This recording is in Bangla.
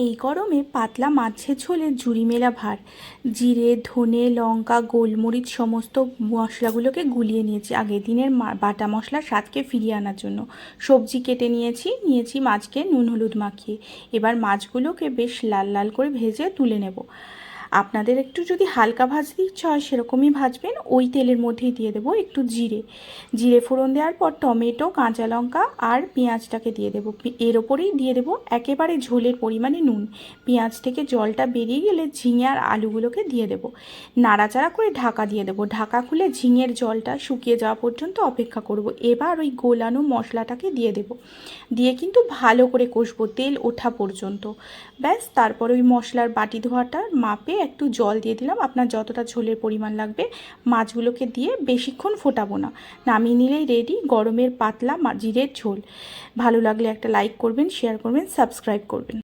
এই গরমে পাতলা মাছের ঝোলে জুড়ি মেলা ভার। জিরে, ধনে, লঙ্কা, গোলমরিচ সমস্ত মশলাগুলোকে গুলিয়ে নিয়েছি আগের দিনের বাটা মশলার স্বাদকে ফিরিয়ে আনার জন্য। সবজি কেটে নিয়েছি মাছকে নুন হলুদ মাখিয়ে। এবার মাছগুলোকে বেশ লাল লাল করে ভেজে তুলে নেব। আপনাদের একটু যদি হালকা ভাজতে ইচ্ছা হয় সেরকমই ভাজবেন। ওই তেলের মধ্যেই দিয়ে দেবো একটু জিরে ফোড়ন দেওয়ার পর টমেটো, কাঁচা লঙ্কা আর পেঁয়াজটাকে দিয়ে দেবো। এর ওপরেই দিয়ে দেবো একেবারে ঝোলের পরিমাণে নুন। পেঁয়াজ থেকে জলটা বেরিয়ে গেলে ঝিঙে আর আলুগুলোকে দিয়ে দেবো। নাড়াচাড়া করে ঢাকা দিয়ে দেবো। ঢাকা খুলে ঝিঙের জলটা শুকিয়ে যাওয়া পর্যন্ত অপেক্ষা করব। এবার ওই গোলানো মশলাটাকে দিয়ে দেবো। দিয়ে কিন্তু ভালো করে কষবো তেল ওঠা পর্যন্ত। ব্যাস, তারপর ওই মশলার বাটি ধোয়াটার মাপে একটু জল দিয়ে দিলাম। আপনার যতটা ঝোলের পরিমাণ লাগবে মাছগুলোকে দিয়ে বেশিক্ষণ ফোটাবো না। নামিয়ে নিলেই রেডি গরমের পাতলা জিরের ঝোল। ভালো লাগলে একটা লাইক করবেন, শেয়ার করবেন, সাবস্ক্রাইব করবেন।